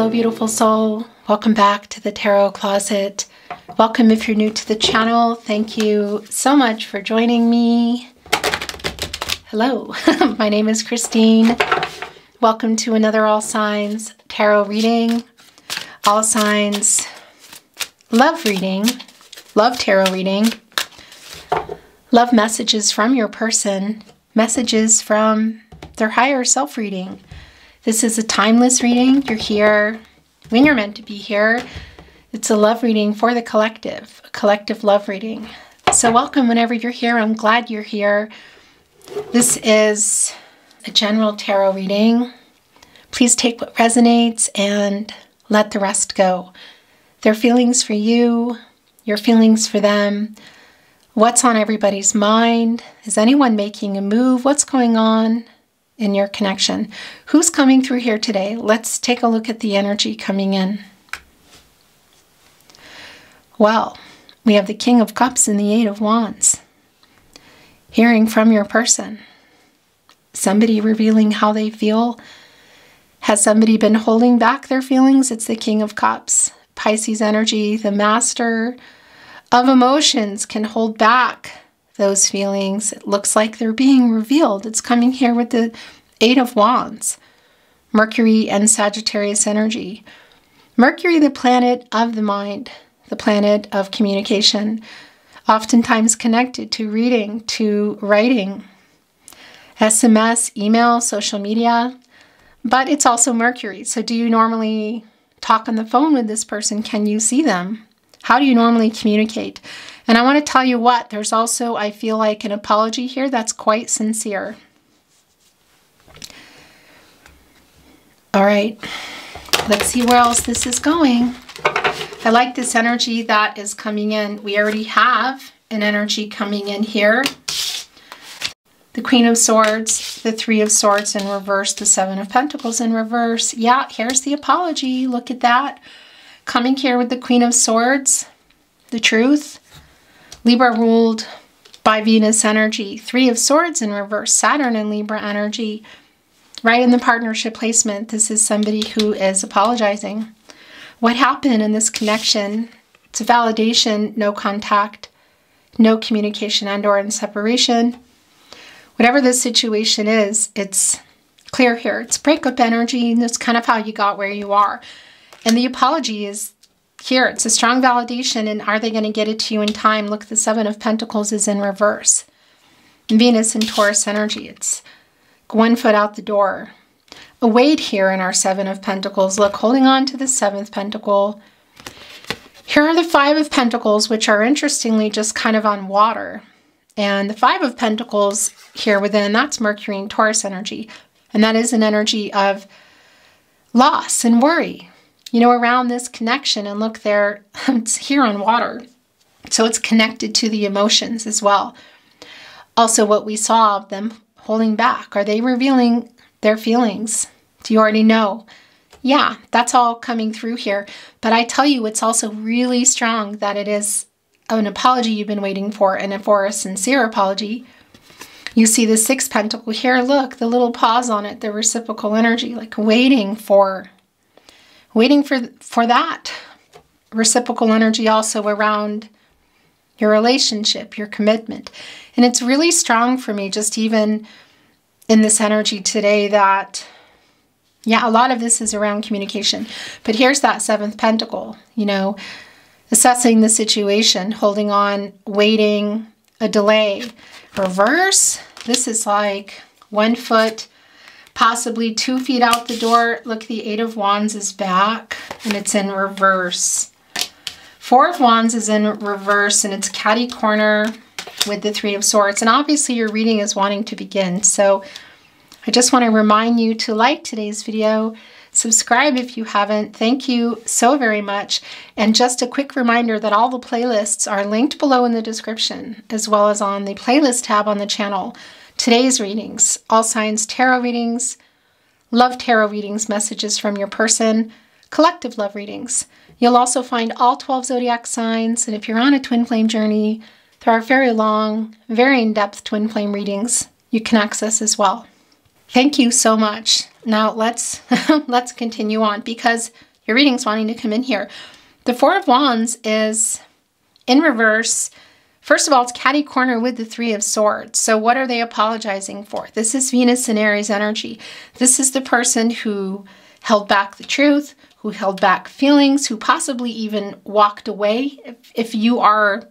Hello, beautiful soul. Welcome back to the Tarot Closet. Welcome if you're new to the channel. Thank you so much for joining me. Hello, my name is Christine. Welcome to another All Signs Tarot reading. All Signs love reading, love tarot reading, love messages from your person, messages from their higher self reading. This is a timeless reading. You're here when you're meant to be here. It's a love reading for the collective, a collective love reading. So welcome whenever you're here. I'm glad you're here. This is a general tarot reading. Please take what resonates and let the rest go. Their feelings for you, your feelings for them. What's on everybody's mind? Is anyone making a move? What's going on in your connection? Who's coming through here today? Let's take a look at the energy coming in. Well, we have the King of Cups and the Eight of Wands. Hearing from your person. Somebody revealing how they feel. Has somebody been holding back their feelings? It's the King of Cups. Pisces energy, the master of emotions, can hold back those feelings. It looks like they're being revealed. It's coming here with the Eight of Wands. Mercury and Sagittarius energy. Mercury, the planet of the mind, the planet of communication, oftentimes connected to reading, to writing, SMS, email, social media, but it's also Mercury. So do you normally talk on the phone with this person? Can you see them? How do you normally communicate? And I want to tell you what, there's also, I feel like, an apology here that's quite sincere. All right, let's see where else this is going. I like this energy that is coming in. We already have an energy coming in here. The Queen of Swords, the Three of Swords in reverse, the Seven of Pentacles in reverse. Yeah, here's the apology. Look at that. Coming here with the Queen of Swords, the truth. Libra ruled by Venus energy. Three of Swords in reverse, Saturn and Libra energy. Right in the partnership placement, this is somebody who is apologizing. What happened in this connection? It's a validation, no contact, no communication and/or in separation. Whatever this situation is, it's clear here. It's breakup energy, and that's kind of how you got where you are. And the apology is here. It's a strong validation, and are they going to get it to you in time? Look, the Seven of Pentacles is in reverse. Venus and Taurus energy. It's one foot out the door. A weight here in our Seven of Pentacles. Look, holding on to the Seventh Pentacle. Here are the Five of Pentacles, which are interestingly just kind of on water. And the Five of Pentacles here within, that's Mercury and Taurus energy. And that is an energy of loss and worry, you know, around this connection. And look there, it's here on water. So it's connected to the emotions as well. Also, what we saw of them holding back. Are they revealing their feelings? Do you already know? Yeah, that's all coming through here. But I tell you, it's also really strong that it is an apology you've been waiting for, and for a sincere apology. You see the Sixth Pentacle here. Look, the little pause on it, the reciprocal energy, like waiting for that. Reciprocal energy also around your relationship, your commitment. And it's really strong for me, just even in this energy today, that, yeah, a lot of this is around communication. But here's that Seventh Pentacle, you know, assessing the situation, holding on, waiting, a delay. Reverse, this is like 1 foot, possibly 2 feet out the door. Look, the Eight of Wands is back, and it's in reverse. Four of Wands is in reverse, and it's catty corner with the Three of Swords. And obviously your reading is wanting to begin. So I just want to remind you to like today's video, subscribe if you haven't. Thank you so very much. And just a quick reminder that all the playlists are linked below in the description, as well as on the playlist tab on the channel. Today's readings, All Signs Tarot readings, Love Tarot readings, messages from your person, collective love readings. You'll also find all 12 zodiac signs, and if you're on a twin flame journey, there are very long, very in-depth twin flame readings you can access as well. Thank you so much. Now let's continue on, because Your reading's wanting to come in here. The Four of Wands is in reverse. First of all, it's catty corner with the Three of Swords. So what are they apologizing for? This is Venus and Aries energy. This is the person who held back the truth, who held back feelings, who possibly even walked away. If you are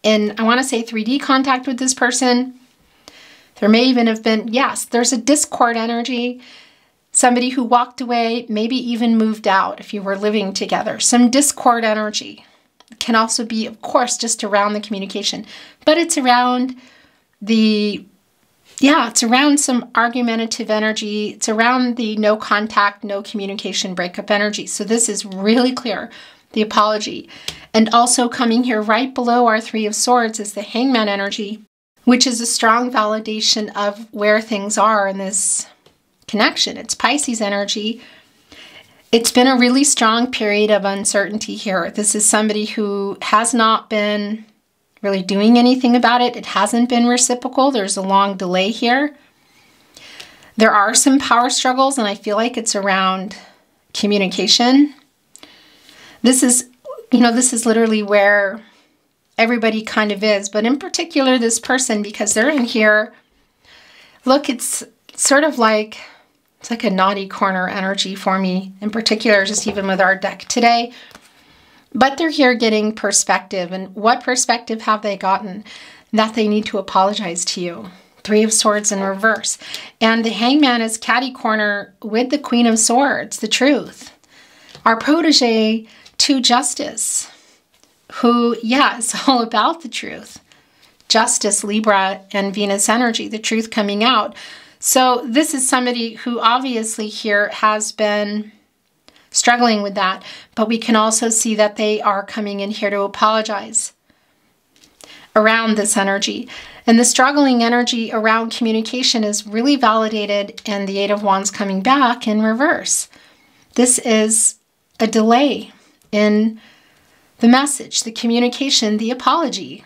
in, I want to say 3D contact with this person, there may even have been, yes, there's a discord energy. Somebody who walked away, maybe even moved out if you were living together. Some discord energy. Can also be, of course, just around the communication, but it's around the, it's around some argumentative energy. It's around the no contact, no communication breakup energy. So this is really clear, the apology. And also coming here right below our Three of Swords is the Hangman energy, which is a strong validation of where things are in this connection. It's Pisces energy. It's been a really strong period of uncertainty here. This is somebody who has not been really doing anything about it. It hasn't been reciprocal. There's a long delay here. There are some power struggles, and I feel like it's around communication. This is, this is literally where everybody kind of is, but in particular this person, because they're in here. Look, it's sort of like, it's like a naughty corner energy for me, in particular, just even with our deck today. But they're here getting perspective. And what perspective have they gotten? That they need to apologize to you. Three of Swords in reverse. And the Hangman is catty corner with the Queen of Swords, the truth. Our protege to Justice, who, is all about the truth. Justice, Libra, and Venus energy, the truth coming out. So this is somebody who obviously here has been struggling with that, but we can also see that they are coming in here to apologize around this energy. And the struggling energy around communication is really validated in the Eight of Wands coming back in reverse. This is a delay in the message, the communication, the apology.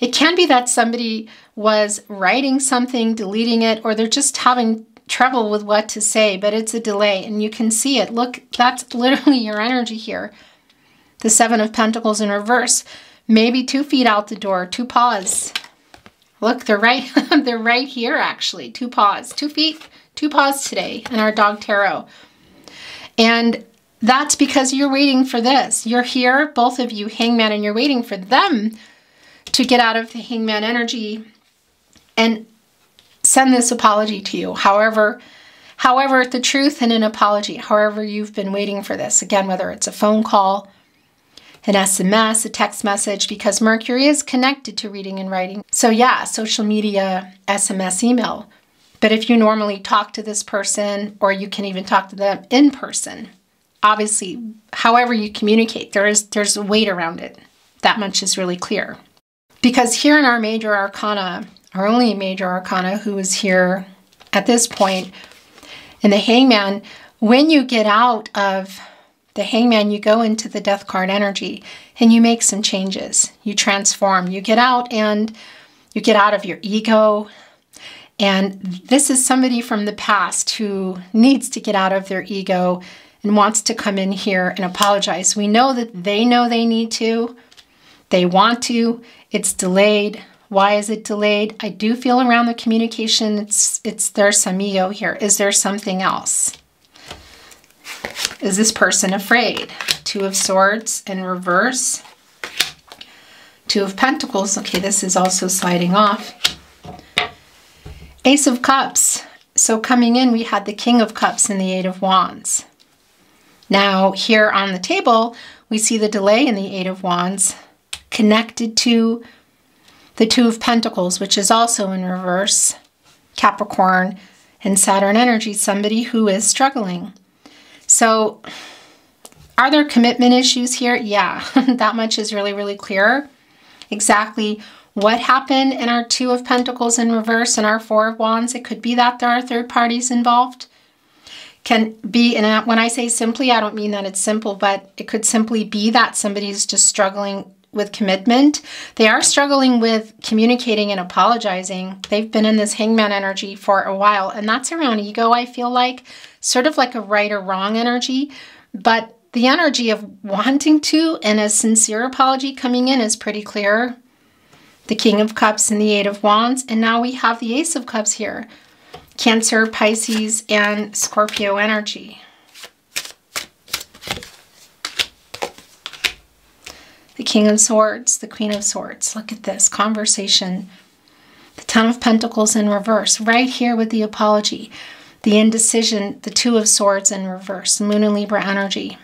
It can be that somebody was writing something, deleting it, or they're just having trouble with what to say, but it's a delay, and you can see it. Look, that's literally your energy here. The Seven of Pentacles in reverse. Maybe 2 feet out the door, 2 paws. Look, they're right, they're right here actually. 2 paws, 2 feet, 2 paws today in our dog tarot. And that's because you're waiting for this. You're here, both of you, Hangman, and you're waiting for them to get out of the Hangman energy and send this apology to you. However, the truth and an apology, however you've been waiting for this. Again, whether it's a phone call, an SMS, a text message, because Mercury is connected to reading and writing. So yeah, social media, SMS, email. But if you normally talk to this person, or you can even talk to them in person, obviously, however you communicate, there's a weight around it. That much is really clear. Because here in our major arcana, our only major arcana who is here at this point, in the Hangman, when you get out of the Hangman, you go into the Death card energy and you make some changes. You transform. You get out and you get out of your ego. And this is somebody from the past who needs to get out of their ego and wants to come in here and apologize. We know that they know they need to. They want to. It's delayed. Why is it delayed? I do feel around the communication, there's some ego here. Is there something else? Is this person afraid? 2 of Swords in reverse. 2 of Pentacles. Okay, this is also sliding off. Ace of Cups. So coming in, we had the King of Cups and the 8 of Wands. Now, here on the table, we see the delay in the 8 of Wands connected to the 2 of Pentacles, which is also in reverse. Capricorn and Saturn energy, somebody who is struggling. So, are there commitment issues here? Yeah, that much is really, really clear. Exactly what happened in our 2 of Pentacles in reverse and our 4 of Wands. It could be that there are third parties involved. Can be, and when I say simply, I don't mean that it's simple, but it could simply be that somebody's just struggling with commitment. They are struggling with communicating and apologizing. They've been in this Hangman energy for a while, and that's around ego, I feel like. Sort of like a right or wrong energy, but the energy of wanting to and a sincere apology coming in is pretty clear. The King of Cups and the Eight of Wands. And now we have the Ace of Cups here. Cancer, Pisces, and Scorpio energy. The King of Swords, the Queen of Swords. Look at this conversation. The Ten of Pentacles in reverse. Right here with the apology. The indecision, the Two of Swords in reverse. Moon and Libra energy.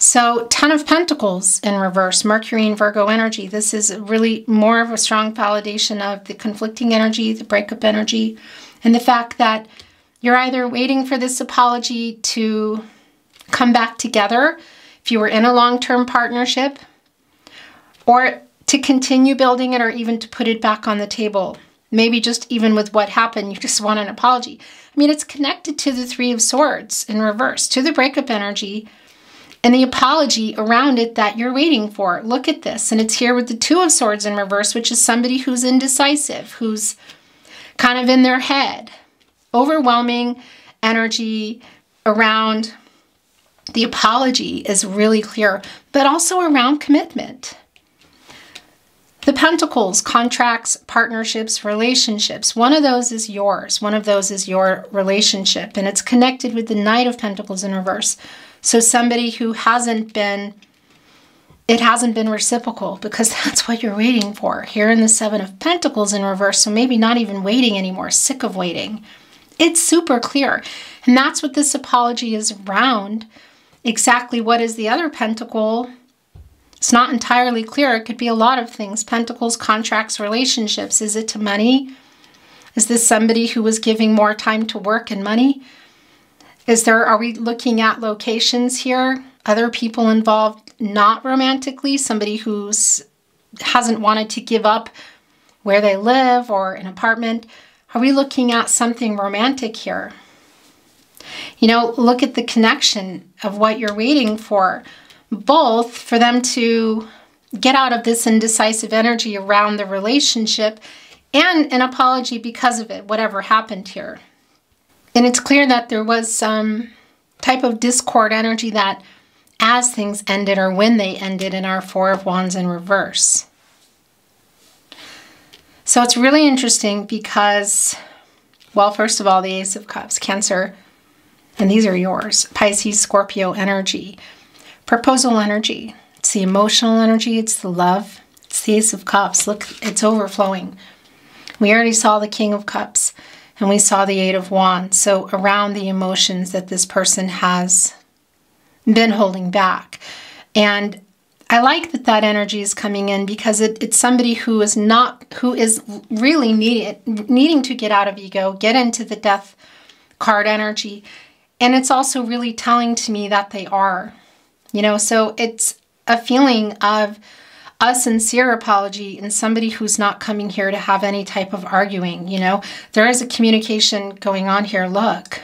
So, Ten of Pentacles in reverse, Mercury and Virgo energy. This is really more of a strong validation of the conflicting energy, the breakup energy, and the fact that you're either waiting for this apology to come back together, if you were in a long-term partnership, or to continue building it, or even to put it back on the table. Maybe just even with what happened, you just want an apology. I mean, it's connected to the Three of Swords in reverse, to the breakup energy, and the apology around it that you're waiting for. Look at this. And it's here with the Two of Swords in reverse, which is somebody who's indecisive, who's kind of in their head. Overwhelming energy around the apology is really clear, but also around commitment. The Pentacles, contracts, partnerships, relationships. One of those is yours. One of those is your relationship. And it's connected with the Knight of Pentacles in reverse. So somebody who it hasn't been reciprocal, because that's what you're waiting for. Here in the Seven of Pentacles in reverse, so maybe not even waiting anymore, sick of waiting. It's super clear. And that's what this apology is around. Exactly what is the other pentacle? It's not entirely clear. It could be a lot of things. Pentacles, contracts, relationships. Is it to money? Is this somebody who was giving more time to work and money? Are we looking at locations here? Other people involved, not romantically, somebody hasn't wanted to give up where they live or an apartment. Are we looking at something romantic here? You know, look at the connection of what you're waiting for. Both for them to get out of this indecisive energy around the relationship and an apology because of it, whatever happened here. And it's clear that there was some type of discord energy that as things ended or when they ended in our Four of Wands in reverse. So it's really interesting because, well, first of all, the Ace of Cups, Cancer, and these are yours, Pisces, Scorpio energy, proposal energy. It's the emotional energy, it's the love, it's the Ace of Cups. Look, it's overflowing. We already saw the King of Cups. And we saw the Eight of Wands. So around the emotions that this person has been holding back. And I like that energy is coming in because it's somebody who is really needing to get out of ego, get into the Death card energy. And it's also really telling to me that they are. You know, so it's a feeling of a sincere apology and somebody who's not coming here to have any type of arguing, you know. There is a communication going on here. Look,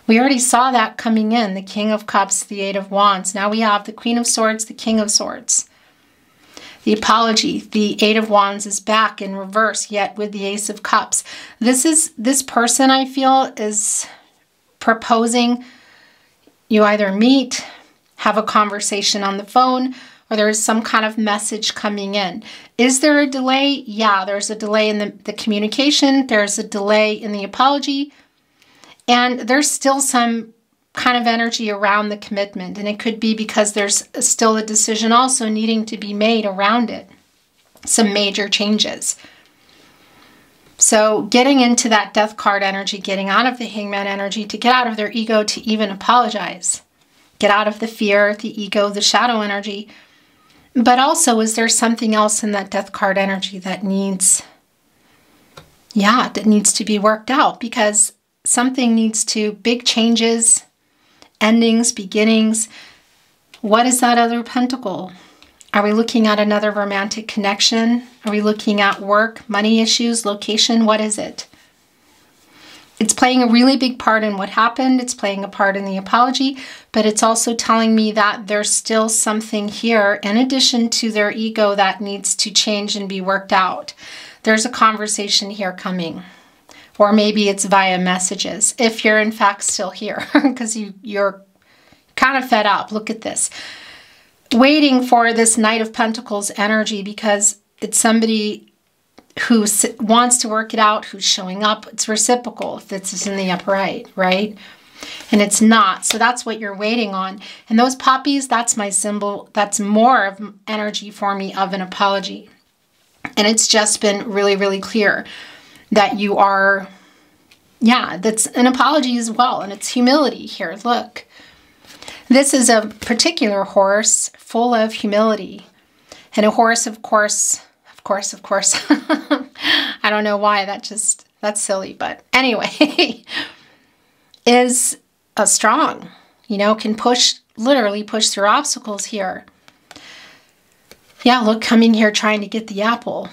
we already saw that coming in. The King of Cups, the Eight of Wands. Now we have the Queen of Swords, the King of Swords. The apology, the Eight of Wands is back in reverse, yet with the Ace of Cups. This person, I feel, is proposing you either meet, have a conversation on the phone, or there is some kind of message coming in. Is there a delay? Yeah, there's a delay in the communication. There's a delay in the apology. And there's still some kind of energy around the commitment. And it could be because there's still a decision also needing to be made around it. Some major changes. So getting into that Death card energy, getting out of the Hangman energy, to get out of their ego to even apologize. Get out of the fear, the ego, the shadow energy. But also, is there something else in that Death card energy that needs to be worked out? Because something needs to, big changes, endings, beginnings. What is that other pentacle? Are we looking at another romantic connection? Are we looking at work, money issues, location? What is it? It's playing a really big part in what happened. It's playing a part in the apology, but it's also telling me that there's still something here in addition to their ego that needs to change and be worked out. There's a conversation here coming, or maybe it's via messages if you're in fact still here, because you kind of fed up. Look at this. Waiting for this Knight of Pentacles energy because it's somebody who wants to work it out, who's showing up. It's reciprocal if this is in the upright, right? And it's not. So that's what you're waiting on. And those poppies, that's my symbol. That's more of energy for me of an apology. And it's just been really, really clear that you are, yeah, that's an apology as well. And it's humility here. Look, this is a particular horse full of humility. And a horse, of course, I don't know why, that's silly, but anyway, is a strong, you know, can literally push through obstacles here. Yeah, look, coming here trying to get the apple,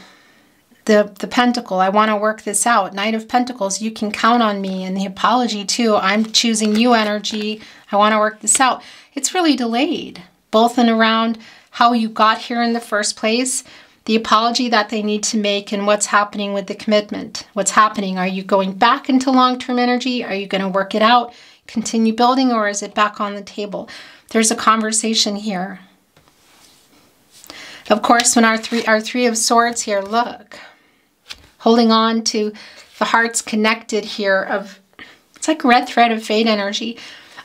the pentacle. I want to work this out. Knight of Pentacles, you can count on me. And the apology too, I'm choosing you energy. I want to work this out. It's really delayed, both and around how you got here in the first place, the apology that they need to make, and what's happening with the commitment. What's happening? Are you going back into long-term energy? Are you going to work it out, continue building, or is it back on the table? There's a conversation here. Of course, when our three of Swords here, look, holding on to the hearts connected here of, it's like red thread of fate energy.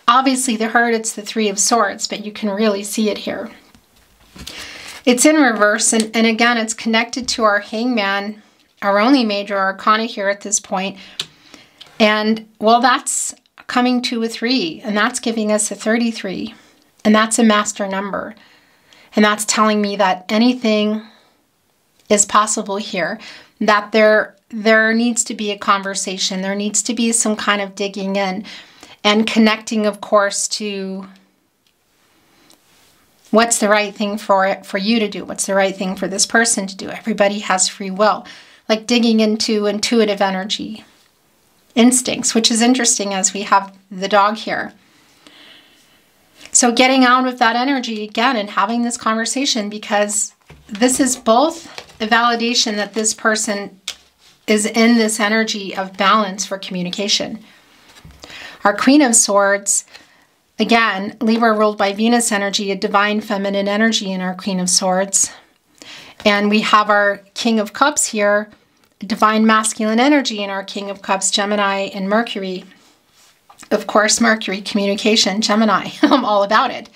Obviously the hurt, it's the Three of Swords, but you can really see it here. It's in reverse, and again, it's connected to our Hangman, our only major arcana here at this point. And, well, that's coming to a 3, and that's giving us a 33. And that's a master number. And that's telling me that anything is possible here, that there needs to be a conversation. There needs to be some kind of digging in and connecting, of course, to what's the right thing for you to do? What's the right thing for this person to do? Everybody has free will. Like digging into intuitive energy, instincts, which is interesting as we have the dog here. So getting out of that energy again and having this conversation, because this is both a validation that this person is in this energy of balance for communication. Our Queen of Swords, again, Libra ruled by Venus energy, a divine feminine energy in our Queen of Swords. And we have our King of Cups here, divine masculine energy in our King of Cups, Gemini and Mercury. Of course, Mercury, communication, Gemini, I'm all about it.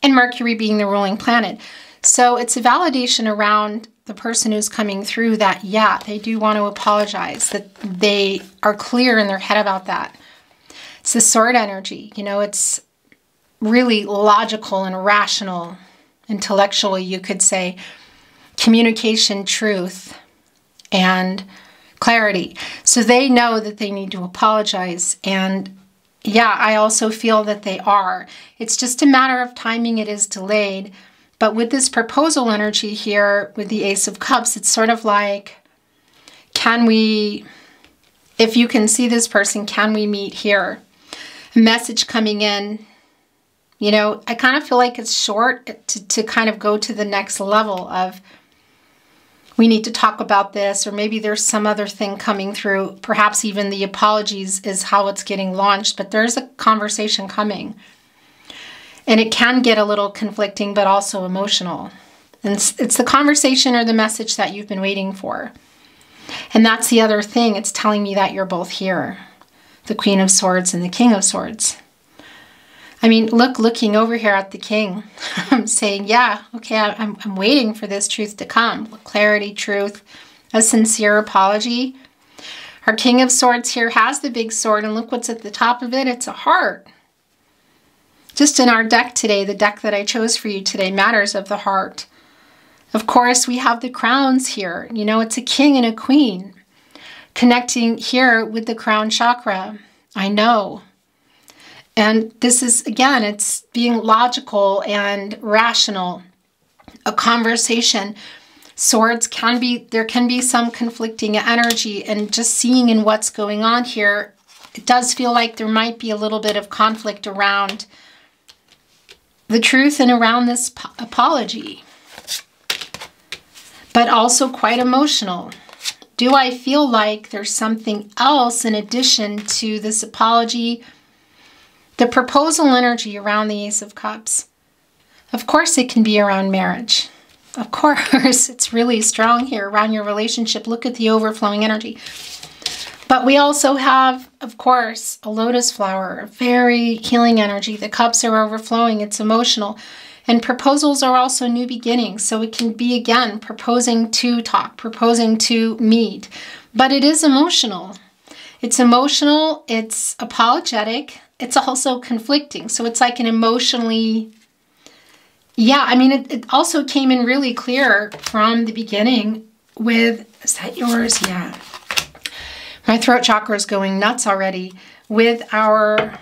And Mercury being the ruling planet. So it's a validation around the person who's coming through that, yeah, they do want to apologize, that they are clear in their head about that. It's the sword energy, you know, it's really logical and rational, intellectually, you could say, communication, truth, and clarity. So they know that they need to apologize, and yeah, I also feel that they are. It's just a matter of timing. It is delayed. But with this proposal energy here, with the Ace of Cups, it's sort of like, can we, if you can see this person, can we meet here? A message coming in. You know, I kind of feel like it's short to kind of go to the next level of, we need to talk about this, or maybe there's some other thing coming through. Perhaps even the apologies is how it's getting launched, but there's a conversation coming. And it can get a little conflicting, but also emotional. And it's the conversation or the message that you've been waiting for. And that's the other thing. It's telling me that you're both here. The Queen of Swords and the King of Swords. I mean, looking over here at the King, I'm saying, yeah, okay, I'm waiting for this truth to come. Clarity, truth, a sincere apology. Our King of Swords here has the big sword, and look what's at the top of it. It's a heart. Just in our deck today, the deck that I chose for you today, Matters of the Heart. Of course, we have the crowns here. You know, it's a king and a queen. Connecting here with the crown chakra. I know. And this is, again, it's being logical and rational. A conversation. Swords can be, there can be some conflicting energy, and just seeing in what's going on here, it does feel like there might be a little bit of conflict around the truth and around this apology. But also quite emotional. Do I feel like there's something else in addition to this apology The proposal energy around the Ace of Cups. Of course, it can be around marriage. Of course, it's really strong here around your relationship. Look at the overflowing energy. But we also have, of course, a lotus flower, a very healing energy. The cups are overflowing. It's emotional. And proposals are also new beginnings. So it can be, again, proposing to talk, proposing to meet. But it is emotional. It's emotional. It's apologetic. It's also conflicting. So it's like an emotionally... Yeah, I mean, it also came in really clear from the beginning with... Is that yours? Yeah. My throat chakra is going nuts already with our...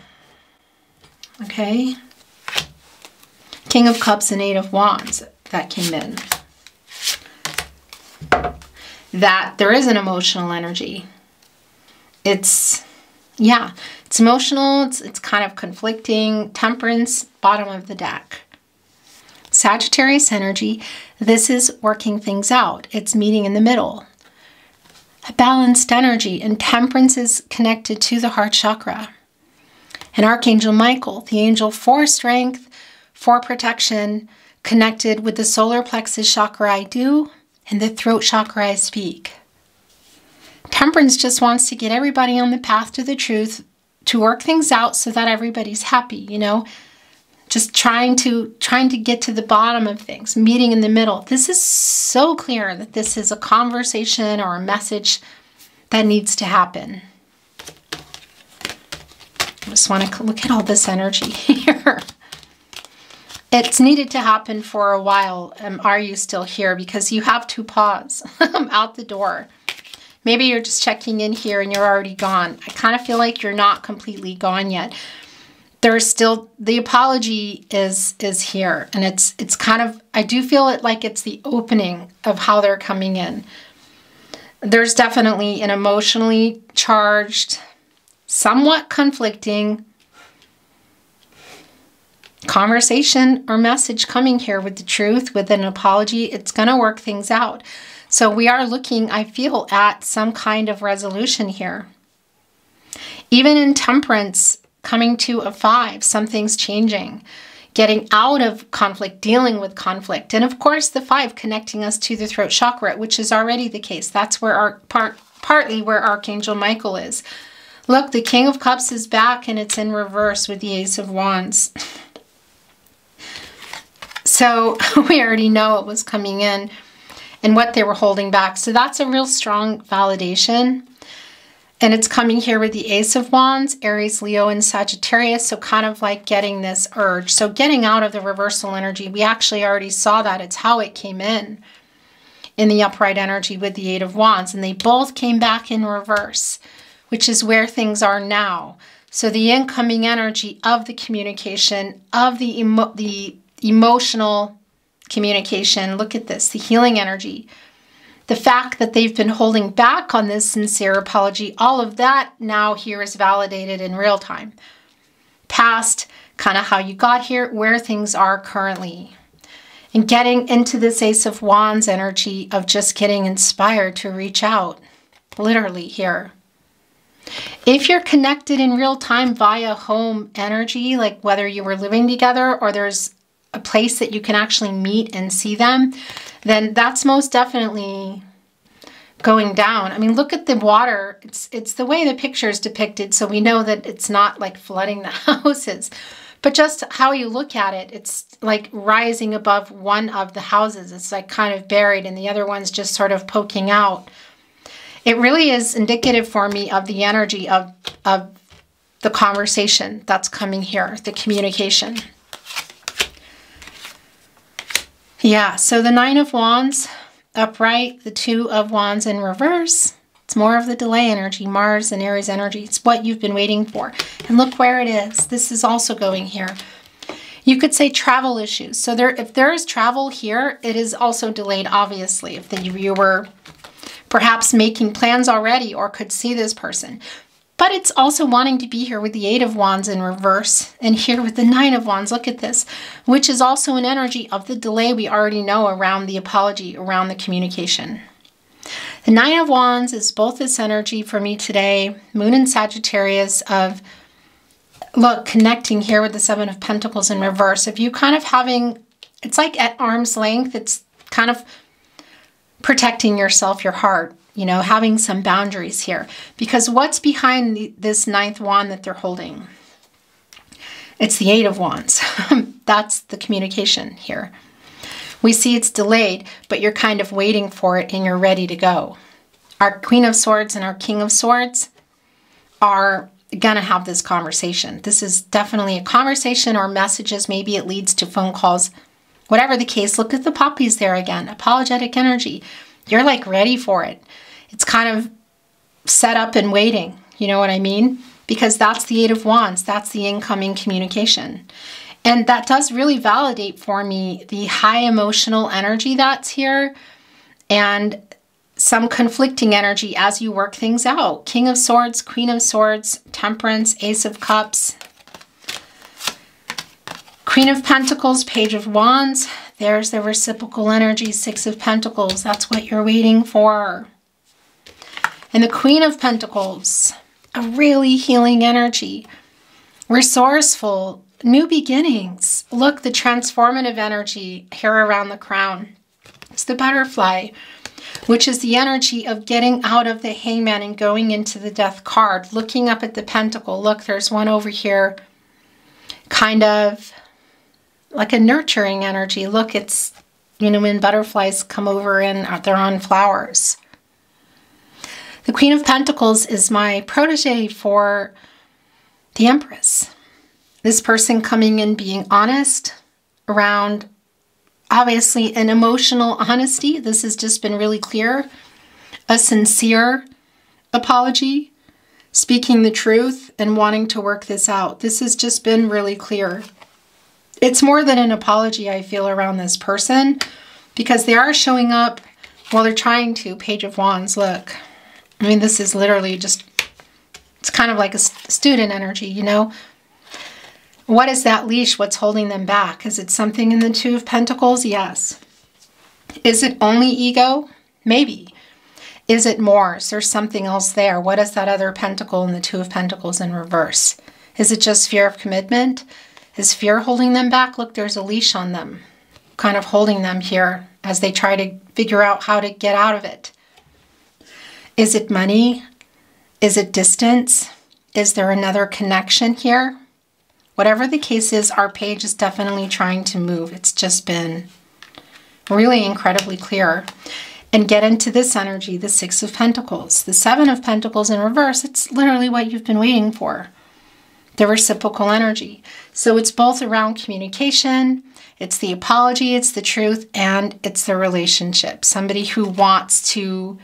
Okay... King of Cups and Eight of Wands that came in. That there is an emotional energy. It's, yeah, it's emotional. It's kind of conflicting. Temperance, bottom of the deck. Sagittarius energy. This is working things out. It's meeting in the middle. A balanced energy. And temperance is connected to the heart chakra. And Archangel Michael, the angel for strength, for protection, connected with the solar plexus chakra I do and the throat chakra I speak. Temperance just wants to get everybody on the path to the truth, to work things out so that everybody's happy, you know, just trying to get to the bottom of things, meeting in the middle. This is so clear that this is a conversation or a message that needs to happen. I just want to look at all this energy here. It's needed to happen for a while. Are you still here? Because you have to pause. I'm out the door. Maybe you're just checking in here and you're already gone. I kind of feel like you're not completely gone yet. There's still, the apology is here. And it's kind of, I do feel it like it's the opening of how they're coming in. There's definitely an emotionally charged, somewhat conflicting conversation or message coming here with the truth, with an apology. It's going to work things out. So we are looking, I feel, at some kind of resolution here. Even in temperance, coming to a 5, something's changing. Getting out of conflict, dealing with conflict. And of course, the 5 connecting us to the throat chakra, which is already the case. That's where our partly where Archangel Michael is. Look, the King of Cups is back and it's in reverse with the Ace of Wands. So we already know it was coming in and what they were holding back. So that's a real strong validation. And it's coming here with the Ace of Wands, Aries, Leo, and Sagittarius. So kind of like getting this urge. So getting out of the reversal energy. We actually already saw that. It's how it came in the upright energy with the Eight of Wands. And they both came back in reverse, which is where things are now. So the incoming energy of the communication, of the emotional communication. Look at this, the healing energy. The fact that they've been holding back on this sincere apology, all of that now here is validated in real time. Past, kind of how you got here, where things are currently. And getting into this Ace of Wands energy of just getting inspired to reach out, literally here. If you're connected in real time via home energy, like whether you were living together or there's a place that you can actually meet and see them, then that's most definitely going down. I mean, look at the water. It's the way the picture is depicted, so we know that it's not like flooding the houses. But just how you look at it, it's like rising above one of the houses. It's like kind of buried and the other one's just sort of poking out. It really is indicative for me of the energy of the conversation that's coming here, the communication. Yeah, so the Nine of Wands upright, the Two of Wands in reverse. It's more of the delay energy, Mars and Aries energy. It's what you've been waiting for. And look where it is. This is also going here. You could say travel issues. So if there is travel here, it is also delayed, obviously. If you were perhaps making plans already or could see this person. But it's also wanting to be here with the Eight of Wands in reverse and here with the Nine of Wands. Look at this, which is also an energy of the delay we already know around the apology, around the communication. The Nine of Wands is both this energy for me today, Moon and Sagittarius, of look, connecting here with the Seven of Pentacles in reverse, if you kind of having, it's like at arm's length, it's kind of protecting yourself, your heart, you know, having some boundaries here. Because what's behind this ninth wand that they're holding? It's the Eight of Wands. That's the communication here. We see it's delayed, but you're kind of waiting for it and you're ready to go. Our Queen of Swords and our King of Swords are going to have this conversation. This is definitely a conversation or messages. Maybe it leads to phone calls. Whatever the case, look at the poppies there again. Apologetic energy. You're like ready for it. It's kind of set up and waiting. You know what I mean? Because that's the Eight of Wands. That's the incoming communication. And that does really validate for me the high emotional energy that's here and some conflicting energy as you work things out. King of Swords, Queen of Swords, Temperance, Ace of Cups, Queen of Pentacles, Page of Wands. There's the reciprocal energy, Six of Pentacles. That's what you're waiting for. And the Queen of Pentacles, a really healing energy, resourceful, new beginnings. Look, the transformative energy here around the crown. It's the butterfly, which is the energy of getting out of the Hangman and going into the Death card. Looking up at the pentacle. Look, there's one over here. Kind of like a nurturing energy. Look, it's, you know, when butterflies come over and they're on flowers. The Queen of Pentacles is my protege for the Empress. This person coming in being honest around, obviously, an emotional honesty. This has just been really clear. A sincere apology, speaking the truth and wanting to work this out. This has just been really clear. It's more than an apology, I feel, around this person, because they are showing up while they're trying to. Page of Wands, look. I mean, this is literally just, it's kind of like a student energy, you know? What is that leash? What's holding them back? Is it something in the Two of Pentacles? Yes. Is it only ego? Maybe. Is it more? Is there something else there? What is that other pentacle in the Two of Pentacles in reverse? Is it just fear of commitment? Is fear holding them back? Look, there's a leash on them, kind of holding them here as they try to figure out how to get out of it. Is it money? Is it distance? Is there another connection here? Whatever the case is, our page is definitely trying to move. It's just been really incredibly clear. And get into this energy, the Six of Pentacles. The Seven of Pentacles in reverse, it's literally what you've been waiting for. The reciprocal energy. So it's both around communication, it's the apology, it's the truth, and it's the relationship. Somebody who wants to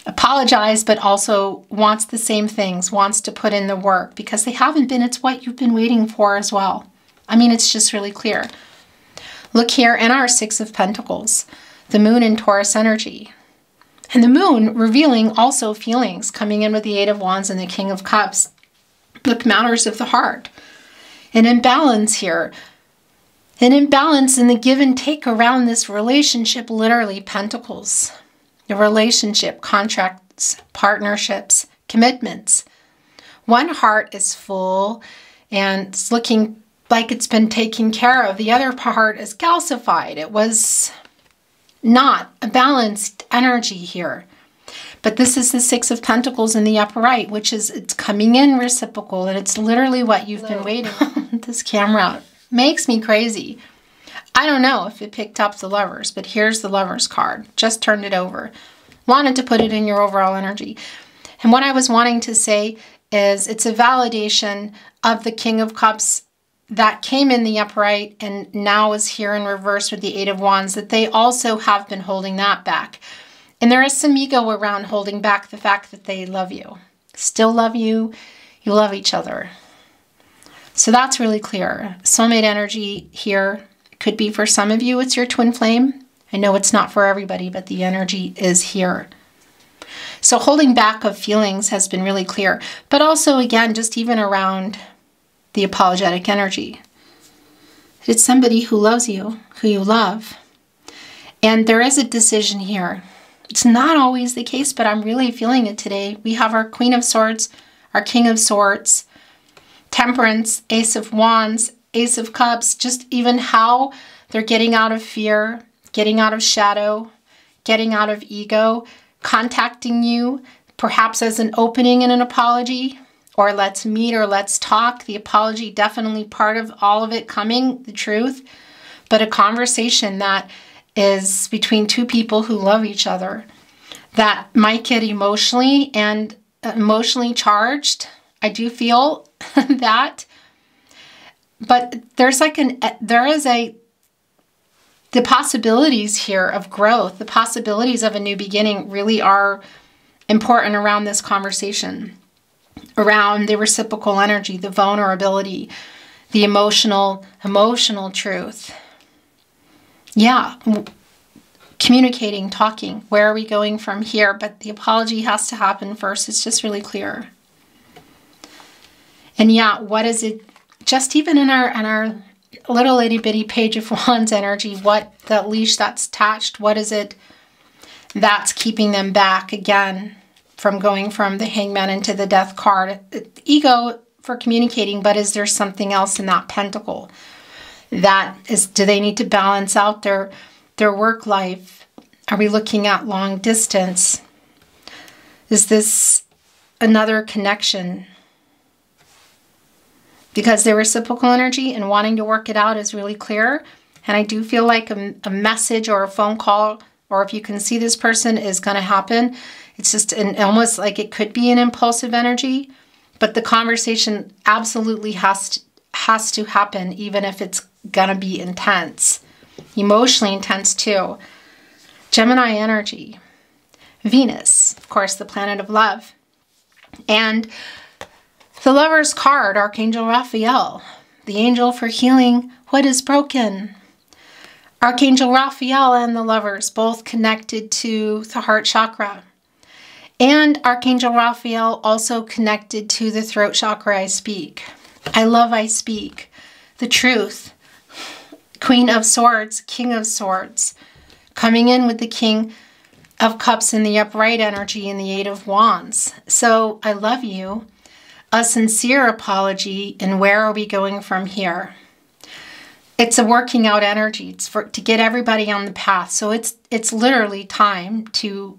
apologize, but also wants the same things, wants to put in the work because they haven't been. It's what you've been waiting for as well. I mean, it's just really clear. Look here in our Six of Pentacles, the Moon in Taurus energy. And the Moon revealing also feelings, coming in with the Eight of Wands and the King of Cups. Look, matters of the heart. An imbalance here. An imbalance in the give and take around this relationship, literally Pentacles. The relationship, contracts, partnerships, commitments. One heart is full and it's looking like it's been taken care of. The other part is calcified. It was not a balanced energy here. But this is the Six of Pentacles in the upper right, which is, it's coming in reciprocal, and it's literally what you've been waiting on. This camera makes me crazy. I don't know if it picked up the Lovers, but here's the Lovers card. Just turned it over. Wanted to put it in your overall energy. And what I was wanting to say is it's a validation of the King of Cups that came in the upright and now is here in reverse with the Eight of Wands, that they also have been holding that back. And there is some ego around holding back the fact that they love you. Still love you. You love each other. So that's really clear. Soulmate energy here. Could be for some of you, it's your twin flame. I know it's not for everybody, but the energy is here. So holding back of feelings has been really clear. But also, again, just even around the apologetic energy. It's somebody who loves you, who you love. And there is a decision here. It's not always the case, but I'm really feeling it today. We have our Queen of Swords, our King of Swords, Temperance, Ace of Wands, Ace of Cups, just even how they're getting out of fear, getting out of shadow, getting out of ego, contacting you, perhaps as an opening and an apology, or let's meet or let's talk. The apology definitely part of all of it coming, the truth, but a conversation that is between two people who love each other that might get emotionally and emotionally charged. I do feel that, but there's like the possibilities here of growth, the possibilities of a new beginning really are important around this conversation, around the reciprocal energy, the vulnerability, the emotional truth. Yeah, communicating, talking. Where are we going from here? But the apology has to happen first. It's just really clear. And yeah, what is it? Just even in our little itty bitty Page of Wands energy, what the leash that's attached, what is it that's keeping them back again from going from the Hangman into the Death card? Ego for communicating, but is there something else in that pentacle? That is, do they need to balance out their work life? Are we looking at long distance? Is this another connection? Because the reciprocal energy and wanting to work it out is really clear. And I do feel like a message or a phone call, or if you can see this person, is going to happen. It's just almost like it could be an impulsive energy, but the conversation absolutely has to happen, even if it's going to be intense. Emotionally intense too. Gemini energy. Venus, of course, the planet of love. And the Lover's card, Archangel Raphael, the angel for healing what is broken. Archangel Raphael and the Lovers both connected to the heart chakra. And Archangel Raphael also connected to the throat chakra. I speak. I speak. The truth. Queen of Swords, King of Swords. Coming in with the King of Cups in the upright energy and the Eight of Wands. So I love you. A sincere apology, and where are we going from here? It's a working out energy. It's to get everybody on the path. So it's literally time to,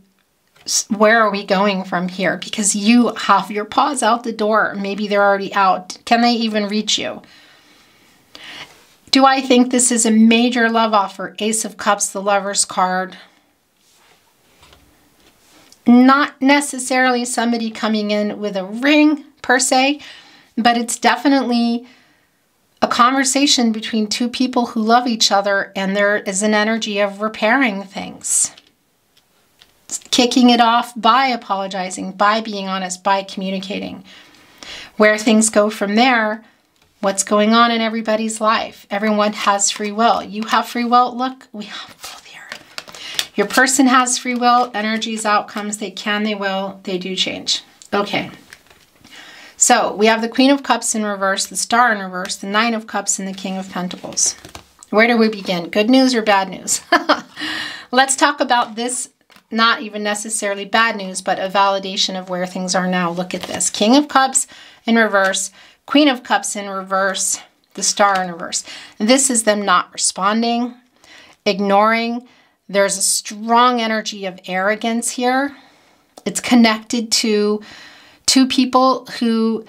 where are we going from here? Because you have your paws out the door. Maybe they're already out. Can they even reach you? Do I think this is a major love offer? Ace of Cups, the Lover's card. Not necessarily somebody coming in with a ring per se, but it's definitely a conversation between two people who love each other, and there is an energy of repairing things. Kicking it off by apologizing, by being honest, by communicating. Where things go from there, what's going on in everybody's life. Everyone has free will. You have free will. Look, we have both here. Your person has free will. Energies, outcomes, they can, they will, they do change. Okay. So we have the Queen of Cups in reverse, the Star in reverse, the Nine of Cups, and the King of Pentacles. Where do we begin? Good news or bad news? Let's talk about this, not even necessarily bad news, but a validation of where things are now. Look at this. King of Cups in reverse, Queen of Cups in reverse, the Star in reverse. This is them not responding, ignoring. There's a strong energy of arrogance here. It's connected to two people who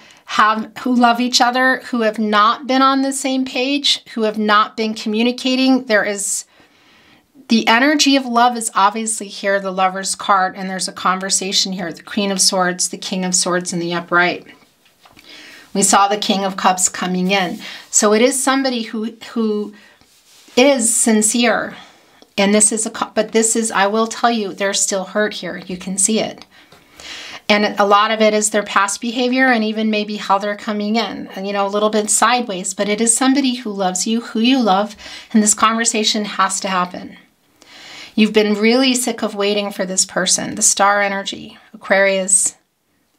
love each other, who have not been on the same page, who have not been communicating. There is the energy of love is obviously here, the Lover's card, and there's a conversation here. The Queen of Swords, the King of Swords in the upright. We saw the King of Cups coming in. So it is somebody who is sincere. And this is but this is, I will tell you, there's still hurt here. You can see it. And a lot of it is their past behavior and even maybe how they're coming in, and, you know, a little bit sideways, but it is somebody who loves you, who you love, and this conversation has to happen. You've been really sick of waiting for this person, the Star energy, Aquarius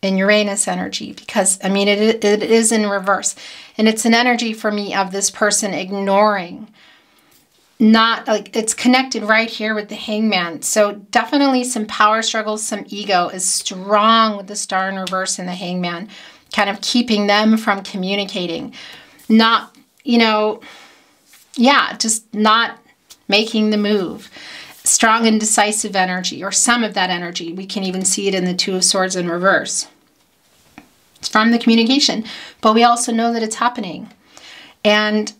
and Uranus energy, because, I mean, it is in reverse. And it's an energy for me of this person ignoring. Not like it's connected right here with the Hangman. So definitely some power struggles, some ego is strong with the Star in reverse and the Hangman. kind of keeping them from communicating. Not, you know, yeah, just not making the move. Strong and decisive energy, or some of that energy. We can even see it in the Two of Swords in reverse. It's from the communication, but we also know that it's happening. And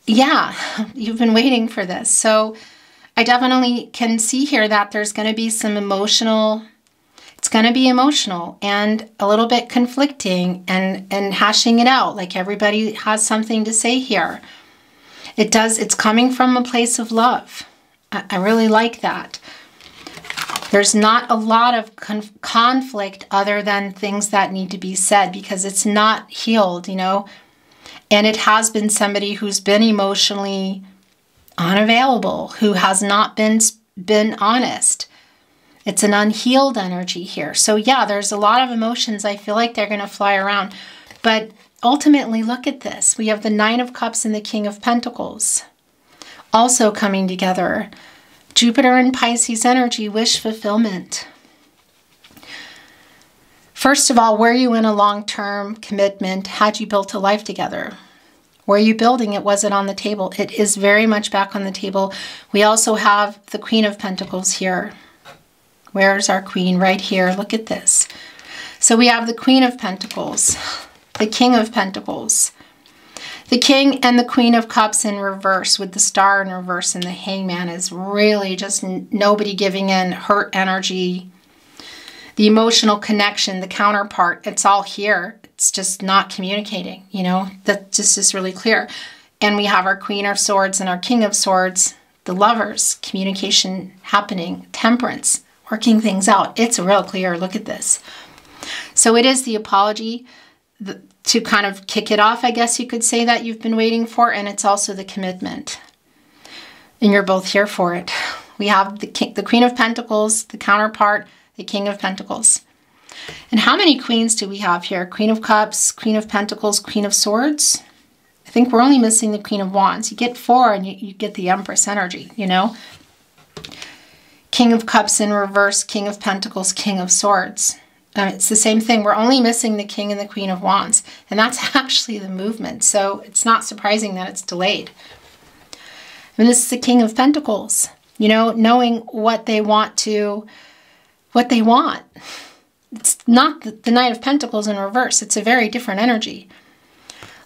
yeah, you've been waiting for this. So I definitely can see here that there's going to be some emotional, it's going to be emotional and a little bit conflicting and hashing it out. Like everybody has something to say here. It's coming from a place of love. I really like that. There's not a lot of conflict other than things that need to be said because it's not healed, you know. And it has been somebody who's been emotionally unavailable, who has not been honest. It's an unhealed energy here. So yeah, there's a lot of emotions. I feel like they're going to fly around. But ultimately, look at this. We have the Nine of Cups and the King of Pentacles also coming together. Jupiter and Pisces energy, wish fulfillment. First of all, were you in a long-term commitment? Had you built a life together? Were you building it? Was it on the table? It is very much back on the table. We also have the Queen of Pentacles here. Where's our Queen? Right here. Look at this. So we have the Queen of Pentacles, the King of Pentacles, the King and the Queen of Cups in reverse, with the Star in reverse, and the Hangman is really just nobody giving in, hurt energy. The emotional connection, the counterpart, it's all here. It's just not communicating, you know. That just is really clear. And we have our Queen of Swords and our King of Swords, the lovers, communication happening, temperance, working things out. It's real clear. Look at this. So it is the apology to kind of kick it off, I guess you could say, that you've been waiting for. And it's also the commitment. And you're both here for it. We have the Queen of Pentacles, the counterpart, the King of Pentacles. And how many queens do we have here? Queen of Cups, Queen of Pentacles, Queen of Swords. I think we're only missing the Queen of Wands. You get 4 and you get the Empress energy, you know. King of Cups in reverse, King of Pentacles, King of Swords. It's the same thing. We're only missing the King and the Queen of Wands. And that's actually the movement. So it's not surprising that it's delayed. And this is the King of Pentacles. You know, knowing what they want. It's not the Knight of Pentacles in reverse. It's a very different energy.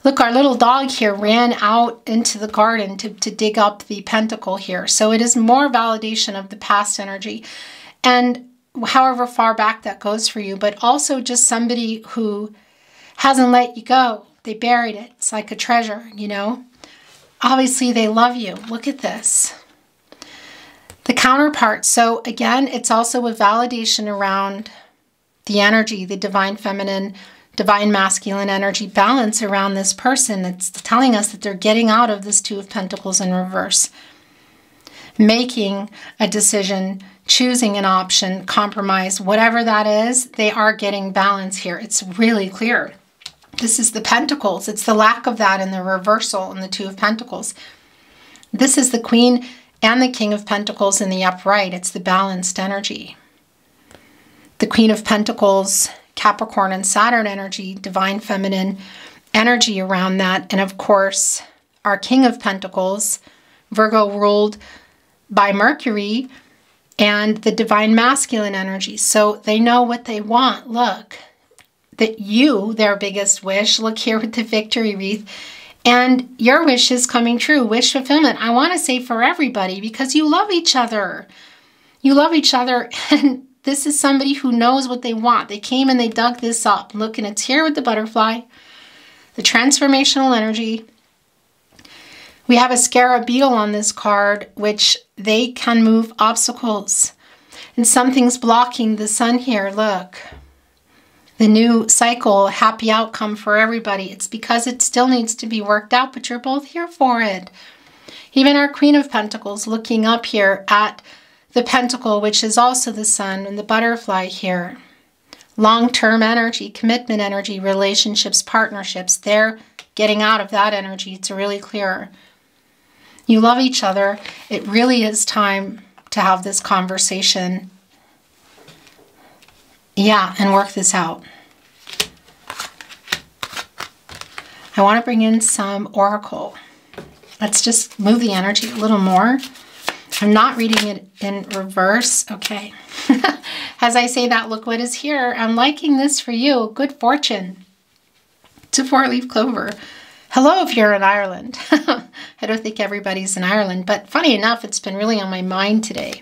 Look, our little dog here ran out into the garden to dig up the pentacle here. So it is more validation of the past energy. And however far back that goes for you, but also just somebody who hasn't let you go. They buried it. It's like a treasure, you know. Obviously, they love you. Look at this. The counterpart. So again, it's also a validation around the energy, the divine feminine, divine masculine energy balance around this person. It's telling us that they're getting out of this Two of Pentacles in reverse, making a decision, choosing an option, compromise, whatever that is, they are getting balance here. It's really clear. This is the Pentacles. It's the lack of that in the reversal in the Two of Pentacles. This is the Queen and the King of Pentacles in the upright. It's the balanced energy. The Queen of Pentacles, Capricorn and Saturn energy, divine feminine energy around that. And of course, our King of Pentacles, Virgo ruled by Mercury, and the divine masculine energy. So they know what they want. Look, that you, their biggest wish, look here with the victory wreath, and your wish is coming true. Wish fulfillment. I want to say for everybody, because you love each other. You love each other, and this is somebody who knows what they want. They came and they dug this up. Look, and it's here with the butterfly, the transformational energy. We have a scarab beetle on this card, which they can move obstacles. And something's blocking the sun here. Look. The new cycle, happy outcome for everybody. It's because it still needs to be worked out, but you're both here for it. Even our Queen of Pentacles looking up here at the pentacle, which is also the sun, and the butterfly here. Long-term energy, commitment energy, relationships, partnerships. They're getting out of that energy. It's really clear. You love each other. It really is time to have this conversation. Yeah, and work this out. I want to bring in some oracle. Let's just move the energy a little more. I'm not reading it in reverse. Okay. As I say that, look what is here. I'm liking this for you. Good fortune. It's a 4-leaf clover. Hello if you're in Ireland. I don't think everybody's in Ireland, but funny enough, it's been really on my mind today.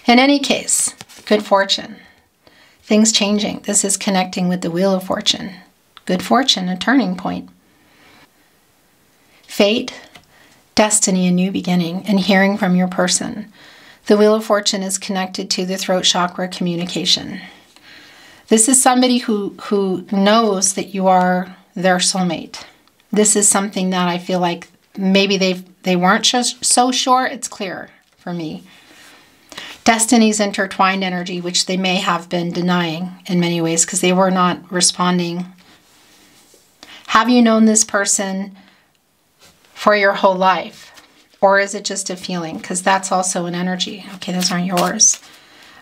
In any case, good fortune. Things changing. This is connecting with the Wheel of Fortune. Good fortune, a turning point. Fate, destiny, a new beginning, and hearing from your person. The Wheel of Fortune is connected to the throat chakra, communication. This is somebody who knows that you are their soulmate. This is something that I feel like maybe they weren't so sure. It's clear for me. Destiny's intertwined energy, which they may have been denying in many ways because they were not responding. Have you known this person for your whole life? Or is it just a feeling? Because that's also an energy. Okay, those aren't yours.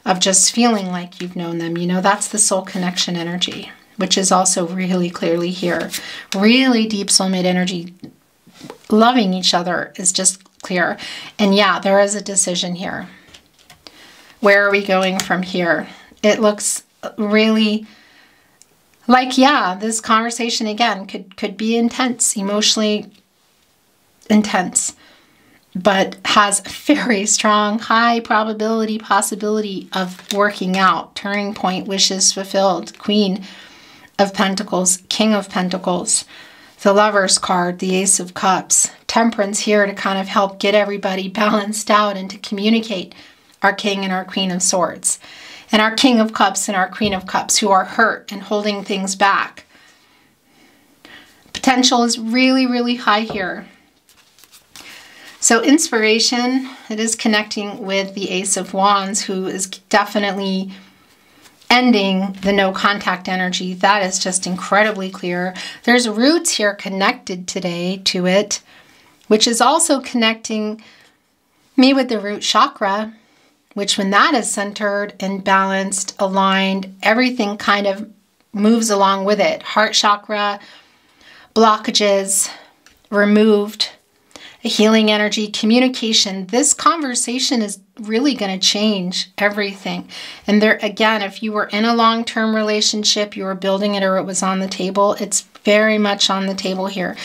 Of just feeling like you've known them. You know, that's the soul connection energy, which is also really clearly here. Really deep soulmate energy. Loving each other is just clear. And yeah, there is a decision here. Where are we going from here? It looks really like, yeah, this conversation again could be intense, emotionally intense, but has very strong, high probability, possibility of working out. Turning point, wishes fulfilled. Queen of Pentacles, King of Pentacles, the Lover's card, the Ace of Cups. Temperance here to kind of help get everybody balanced out and to communicate our King and our Queen of Swords. And our King of Cups and our Queen of Cups who are hurt and holding things back. Potential is really, really high here. So inspiration, it is connecting with the Ace of Wands, who is definitely ending the no contact energy. That is just incredibly clear. There's roots here connected today to it, which is also connecting me with the root chakra, which when that is centered and balanced, aligned, everything kind of moves along with it. Heart chakra, blockages removed, a healing energy, communication. This conversation is really going to change everything. And there, again, if you were in a long-term relationship, you were building it or it was on the table, it's very much on the table here.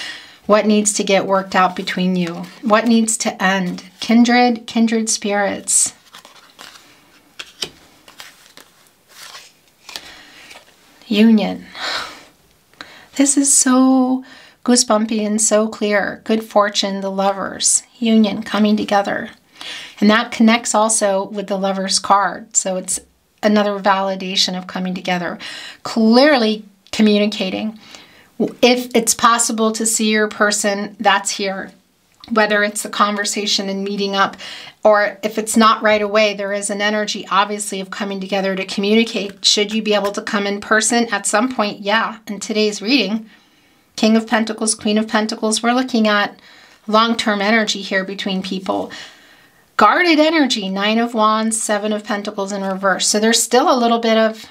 What needs to get worked out between you? What needs to end? Kindred spirits. Union. This is so goosebumpy and so clear. Good fortune, the Lovers. Union, coming together. And that connects also with the Lover's card. So it's another validation of coming together. Clearly communicating. If it's possible to see your person, that's here. Whether it's the conversation and meeting up, or if it's not right away, there is an energy, obviously, of coming together to communicate. Should you be able to come in person at some point? Yeah. In today's reading, King of Pentacles, Queen of Pentacles, we're looking at long-term energy here between people. Guarded energy, 9 of Wands, 7 of Pentacles in reverse. So there's still a little bit of,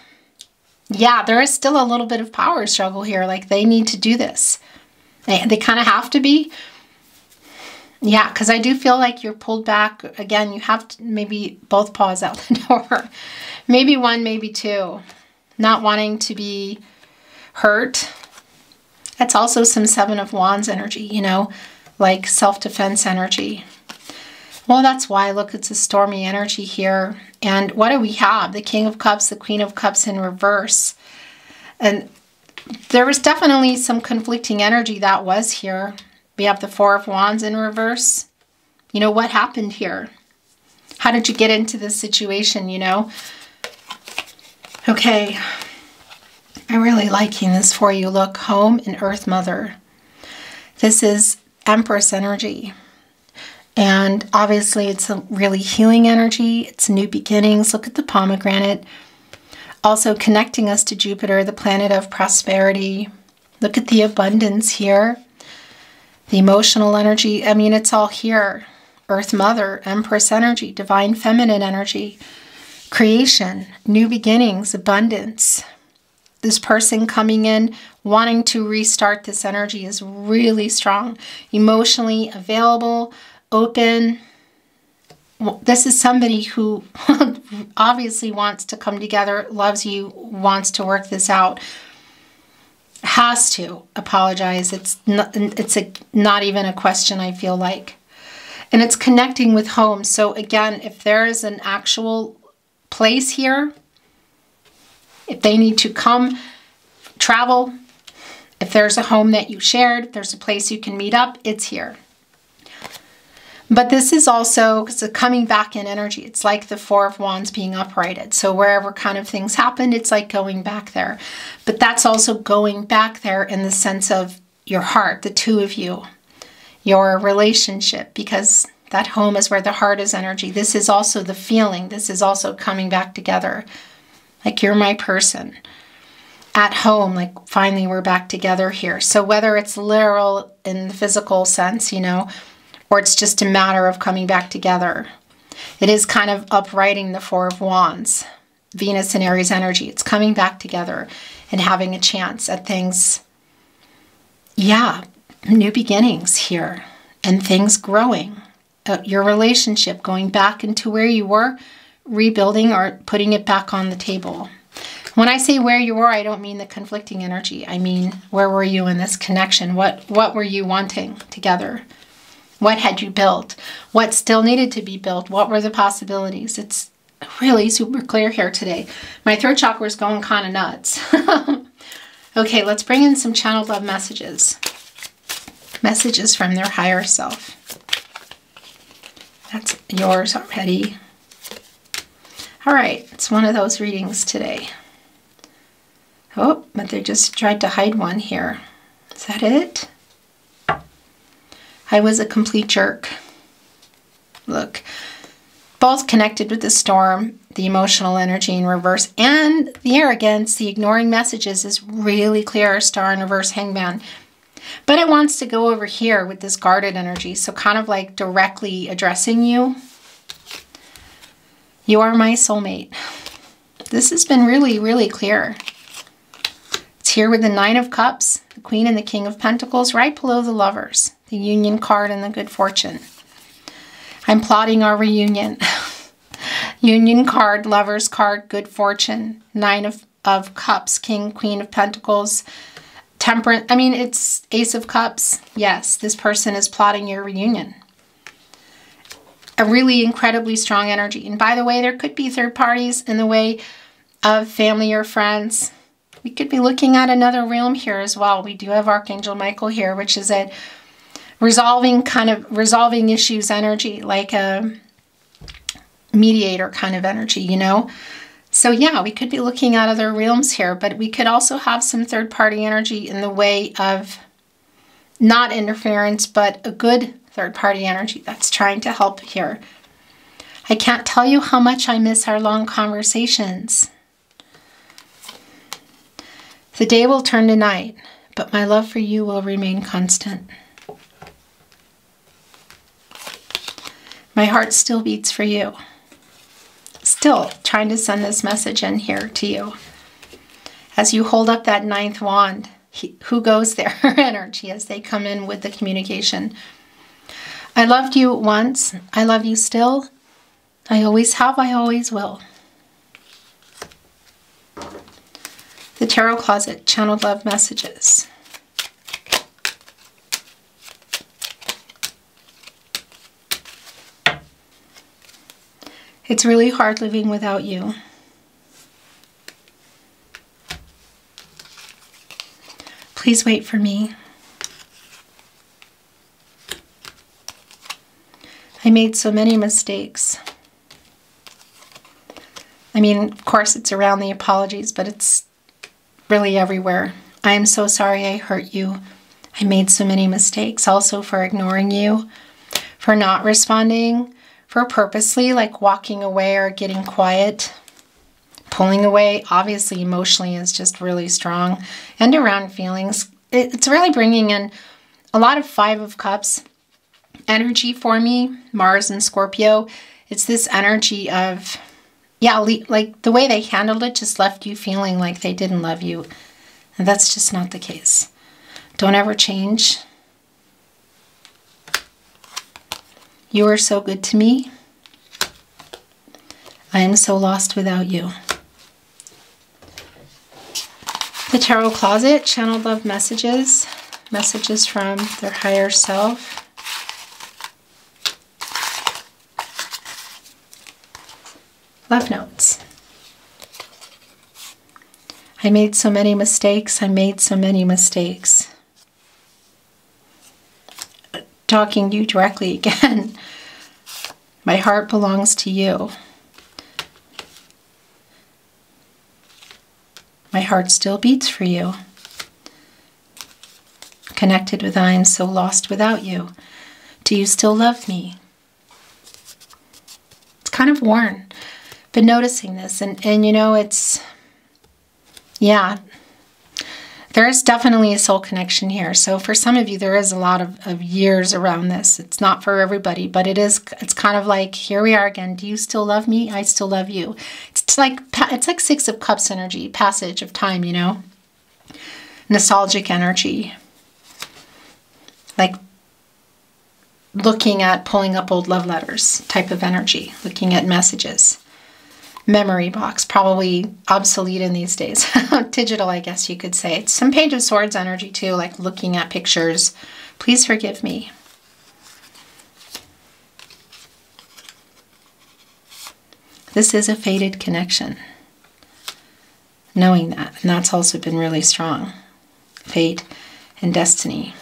yeah, there is still a little bit of power struggle here. Like they need to do this. They kind of have to be. Yeah, because I do feel like you're pulled back. Again, you have to maybe both paws out the door. Maybe one, maybe two. Not wanting to be hurt. That's also some 7 of Wands energy, you know, like self-defense energy. Well, that's why, look, it's a stormy energy here. And what do we have? The King of Cups, the Queen of Cups in reverse. And there was definitely some conflicting energy that was here. We have the 4 of Wands in reverse. You know, what happened here? How did you get into this situation, you know? Okay. I'm really liking this for you. Look, home and Earth Mother. This is Empress energy. And obviously it's a really healing energy. It's new beginnings. Look at the pomegranate. Also connecting us to Jupiter, the planet of prosperity. Look at the abundance here. The emotional energy, I mean, it's all here. Earth Mother, Empress energy, divine feminine energy, creation, new beginnings, abundance. This person coming in, wanting to restart this energy is really strong. Emotionally available, open. This is somebody who obviously wants to come together, loves you, wants to work this out. Has to apologize. It's not even a question, I feel like. And it's connecting with home. So again, if there is an actual place here, if they need to come, travel, if there's a home that you shared, if there's a place you can meet up, it's here. But this is also, it's a coming back in energy. It's like the Four of Wands being uprighted. So wherever kind of things happened, it's like going back there. But that's also going back there in the sense of your heart, the two of you, your relationship, because that home is where the heart is energy. This is also the feeling. This is also coming back together. Like you're my person. At home, like finally we're back together here. So whether it's literal in the physical sense, you know, or it's just a matter of coming back together. It is kind of uprighting the Four of Wands, Venus and Aries energy. It's coming back together and having a chance at things. Yeah, new beginnings here and things growing. Your relationship going back into where you were, rebuilding or putting it back on the table. When I say where you were, I don't mean the conflicting energy. I mean, where were you in this connection? What were you wanting together? What had you built? What still needed to be built? What were the possibilities? It's really super clear here today. My third chakra is going kind of nuts. Okay, let's bring in some channeled love messages. Messages from their higher self. That's yours already. All right, it's one of those readings today. Oh, but they just tried to hide one here. Is that it? I was a complete jerk. Look, both connected with the storm, the emotional energy in reverse, and the arrogance, the ignoring messages is really clear. Star in reverse, Hangman. But it wants to go over here with this guarded energy, so kind of like directly addressing you. You are my soulmate. This has been really, really clear. It's here with the Nine of Cups, the Queen and the King of Pentacles, right below the Lovers, the Union card and the Good Fortune. I'm plotting our reunion. Union card, Lovers card, Good Fortune, Nine of Cups, King, Queen of Pentacles, Temperance. I mean, it's Ace of Cups. Yes, this person is plotting your reunion. A really incredibly strong energy. And by the way, there could be third parties in the way of family or friends. We could be looking at another realm here as well. We do have Archangel Michael here, which is a resolving issues energy, like a mediator kind of energy, you know? So yeah, we could be looking at other realms here, but we could also have some third party energy in the way of not interference, but a good third party energy that's trying to help here. I can't tell you how much I miss our long conversations. The day will turn to night, but my love for you will remain constant. My heart still beats for you. Still trying to send this message in here to you. As you hold up that ninth wand, who goes there? Energy as they come in with the communication. I loved you once. I love you still. I always have. I always will. The Tarot Closet, channeled love messages. It's really hard living without you. Please wait for me. I made so many mistakes. I mean, of course, it's around the apologies, but it's really everywhere. I am so sorry I hurt you. I made so many mistakes. Also for ignoring you, for not responding, for purposely like walking away or getting quiet, pulling away. Obviously, emotionally is just really strong. And around feelings, it's really bringing in a lot of Five of Cups energy for me. Mars and Scorpio. It's this energy of, yeah, like the way they handled it just left you feeling like they didn't love you. And that's just not the case. Don't ever change. You are so good to me. I am so lost without you. The Tarot Closet, channeled love messages. Messages from their higher self. Love notes. I made so many mistakes. I made so many mistakes. Talking to you directly again. My heart belongs to you. My heart still beats for you. Connected with I am so lost without you. Do you still love me? It's kind of worn. Been noticing this, and you know, it's, yeah, there is definitely a soul connection here. So for some of you, there is a lot of years around this. It's not for everybody, but it's kind of like, here we are again. Do you still love me? I still love you. It's like Six of Cups energy, passage of time, you know, nostalgic energy, like looking at pulling up old love letters type of energy, looking at messages. Memory box, probably obsolete in these days. Digital, I guess you could say. It's some Page of Swords energy too, like looking at pictures. Please forgive me. This is a fated connection. Knowing that, and that's also been really strong. Fate and destiny.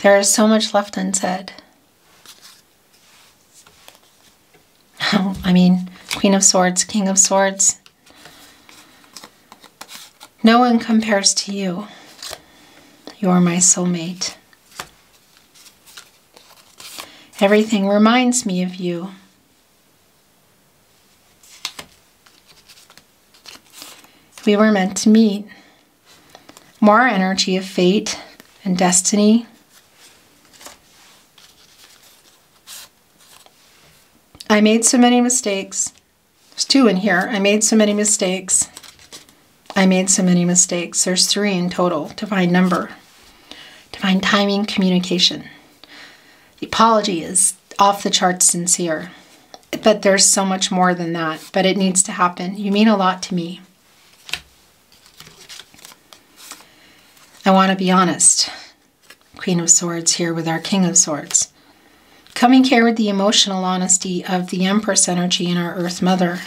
There is so much left unsaid. I mean, Queen of Swords, King of Swords. No one compares to you. You are my soulmate. Everything reminds me of you. We were meant to meet. More energy of fate and destiny. I made so many mistakes. There's 2 in here. I made so many mistakes. I made so many mistakes. There's 3 in total. Divine number. Divine timing, communication. The apology is off the charts sincere. But there's so much more than that. But it needs to happen. You mean a lot to me. I want to be honest. Queen of Swords here with our King of Swords. Coming here with the emotional honesty of the Empress energy in our Earth Mother.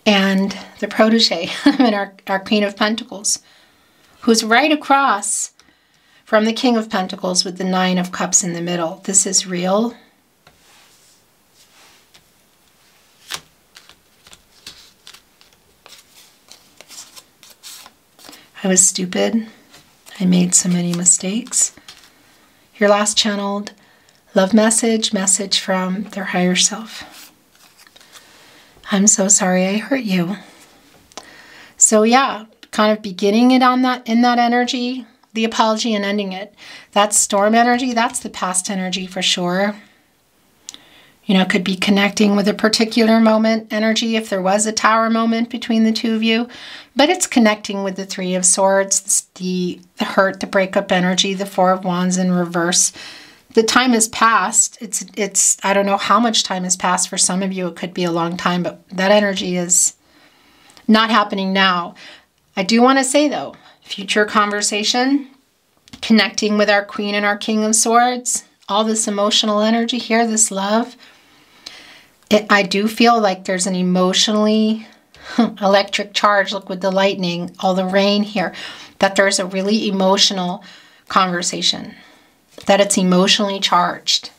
And the protege in our Queen of Pentacles, who's right across from the King of Pentacles with the 9 of Cups in the middle. This is real. I was stupid. I made so many mistakes. Your last channeled love message from their higher self. I'm so sorry I hurt you. So yeah, kind of beginning it on that, in that energy, the apology, and ending it. That's storm energy. That's the past energy for sure. You know, it could be connecting with a particular moment energy if there was a tower moment between the 2 of you. But it's connecting with the 3 of Swords, the hurt, the breakup energy, the 4 of Wands in reverse. The time has passed. It's I don't know how much time has passed. For some of you, it could be a long time, but that energy is not happening now. I do want to say, though, future conversation, connecting with our Queen and our King of Swords, all this emotional energy here, this love. I do feel like there's an emotionally electric charge. Look with the lightning, all the rain here, that there's a really emotional conversation, that it's emotionally charged.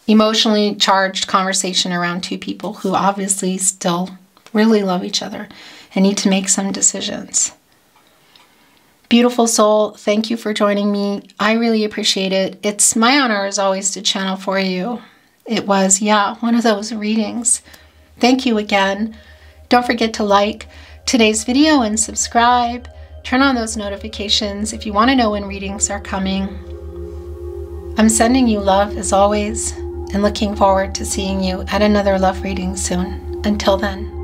Emotionally charged conversation around 2 people who obviously still really love each other and need to make some decisions. Beautiful soul, thank you for joining me. I really appreciate it. It's my honor as always to channel for you. It was, yeah, one of those readings. Thank you again. Don't forget to like today's video and subscribe. Turn on those notifications if you want to know when readings are coming. I'm sending you love as always. and looking forward to seeing you at another love reading soon. Until then.